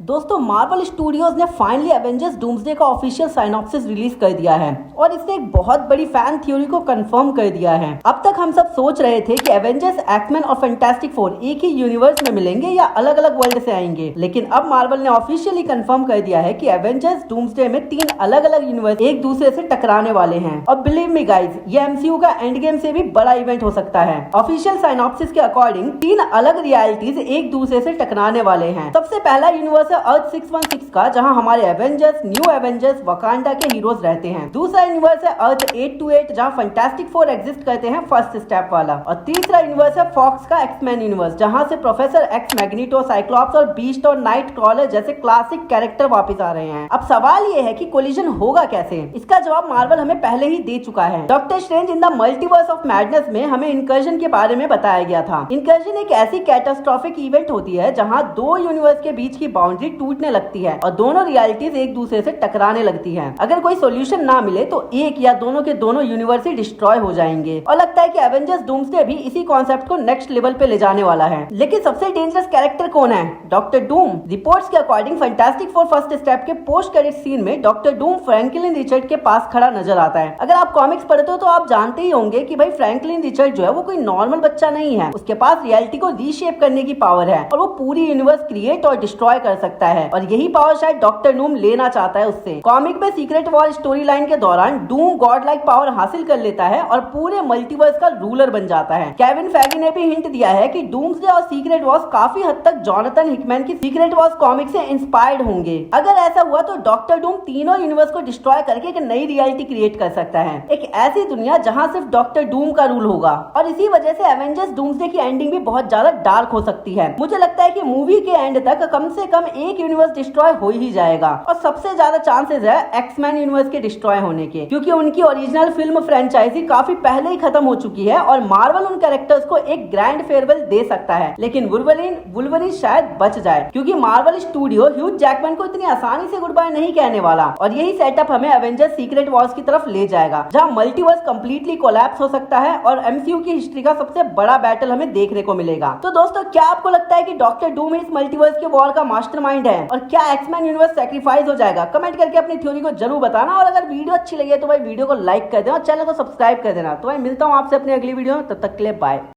दोस्तों Marvel studios ने finally Avengers doomsday का ऑफिशियल साइनॉप्सिस रिलीज कर दिया है और इसने एक बहुत बड़ी फैन थ्योरी को कंफर्म कर दिया है। अब तक हम सब सोच रहे थे कि एवेंजर्स, एक्समैन और फैंटास्टिक फोर एक ही यूनिवर्स में मिलेंगे या अलग अलग वर्ल्ड से आएंगे, लेकिन अब मार्वल ने ऑफिशियली कंफर्म कर दिया है कि एवेंजर्स डूम्सडे में 3 अलग अलग यूनिवर्स एक दूसरे से टकराने वाले हैं। और बिलीव मी गाइज, ये एमसीयू का एंड गेम से भी बड़ा इवेंट हो सकता है। ऑफिशियल साइनॉप्सिस के अकॉर्डिंग 3 अलग रियलिटीज एक दूसरे से टकराने वाले हैं। सबसे पहला यूनिवर्स अर्थ 616 का, जहां हमारे एवेंजर्स, न्यू एवेंजर्स, वकांडा के हीरोज रहते हैं। दूसरा यूनिवर्स है अर्थ 828, जहां फैंटास्टिक फोर एग्जिस्ट करते हैं, फर्स्ट स्टेप वाला। और तीसरा यूनिवर्स है फॉक्स का एक्समैन यूनिवर्स, जहां से प्रोफेसर एक्स, मैग्नीटो, साइक्लॉप्स और बीस्ट और नाइट क्रॉलर जैसे क्लासिक कैरेक्टर वापस आ रहे हैं। अब सवाल ये है कि कोलिजन होगा कैसे। इसका जवाब मार्वल हमें पहले ही दे चुका है। Doctor strange in the multiverse of madness में हमें इनकर्जन के बारे में बताया गया था। इनकर्जन एक ऐसी कैटास्ट्रोफिक इवेंट होती है जहां 2 यूनिवर्स के बीच की बाउंड्री टूटने लगती है और दोनों रियलिटीज एक दूसरे से टकराने लगती हैं। अगर कोई सॉल्यूशन ना मिले तो एक या दोनों के दोनों यूनिवर्स ही डिस्ट्रॉय हो जाएंगे। और लगता है कि एवेंजर्स डूम्सडे भी इसी कॉन्सेप्ट को नेक्स्ट लेवल पे ले जाने वाला है। लेकिन सबसे डेंजरस कैरेक्टर कौन है? डॉक्टर डूम। रिपोर्ट्स के according fantastic four first step के पोस्ट क्रेडिट सीन में डॉक्टर डूम फ्रैंकलिन रिचर्ड के पास खड़ा नजर आता है। अगर आप कॉमिक्स पढ़ते हो तो आप जानते ही होंगे कि भाई फ्रैंकलिन रिचर्ड जो है वो कोई नॉर्मल बच्चा नहीं है। उसके पास रियलिटी को रीशेप करने की पावर है और वो पूरी यूनिवर्स क्रिएट और डिस्ट्रॉय कर सकता है। और यही पावर शायद डॉक्टर डूम लेना चाहता है उससे। कॉमिक में सीक्रेट वॉर स्टोरी लाइन के दौरान डूम गॉड लाइक पावर हासिल कर लेता है और पूरे मल्टीवर्स का रूलर बन जाता है। केविन फेगी ने भी हिंट दिया है कि डूम्सडे और सीक्रेट वॉर्स काफी हद तक जॉनथन हिकमैन की सीक्रेट वॉर्स कॉमिक से इंस्पायर्ड होंगे। अगर ऐसा हुआ तो डॉक्टर डूम तीनों यूनिवर्स को डिस्ट्रॉय करके एक नई रियलिटी क्रिएट कर सकता है, एक ऐसी दुनिया जहां सिर्फ डॉक्टर डूम का रूल होगा। और इसी वजह से एवेंजर्स डूम्सडे की एंडिंग भी बहुत ज्यादा डार्क हो सकती है। मुझे लगता है कि मूवी के एंड तक कम से कम एक यूनिवर्स डिस्ट्रॉय हो ही जाएगा और सबसे ज्यादा चांसेस है एक्समैन यूनिवर्स के डिस्ट्रॉय होने के, क्योंकि उनकी ओरिजिनल फिल्म फ्रेंचाइजी काफी पहले ही खत्म हो चुकी है और मार्वल उन कैरेक्टर्स को एक ग्रैंड फेयरवेल दे सकता है। लेकिन वुल्वरीन शायद बच जाए, क्योंकि मार्वल स्टूडियो ह्यूज जैकमैन को इतनी आसानी से गुड बाय नहीं कहने वाला। और यही सेटअप हमें एवेंजर्स सीक्रेट वॉर्स की तरफ ले जाएगा, जहां मल्टीवर्स कंप्लीटली कोलैप्स हो सकता है और एमसीयू की हिस्ट्री का सबसे बड़ा बैटल हमें देखने को मिलेगा। तो दोस्तों, क्या आपको लगता है कि डॉक्टर डूम इस मल्टीवर्स के वॉर का मास्टरमाइंड है और क्या एक्समैन यूनिवर्स सैक्रिफाइस हो जाएगा? कमेंट करके अपनी थ्योरी को जरूर बताना। और अगर वीडियो अच्छी लगी है तो भाई वीडियो को लाइक कर देना और चैनल को सब्सक्राइब कर देना। तो भाई मिलता हूँ आपसे अपनी अगली वीडियो में, तब तक के लिए बाय।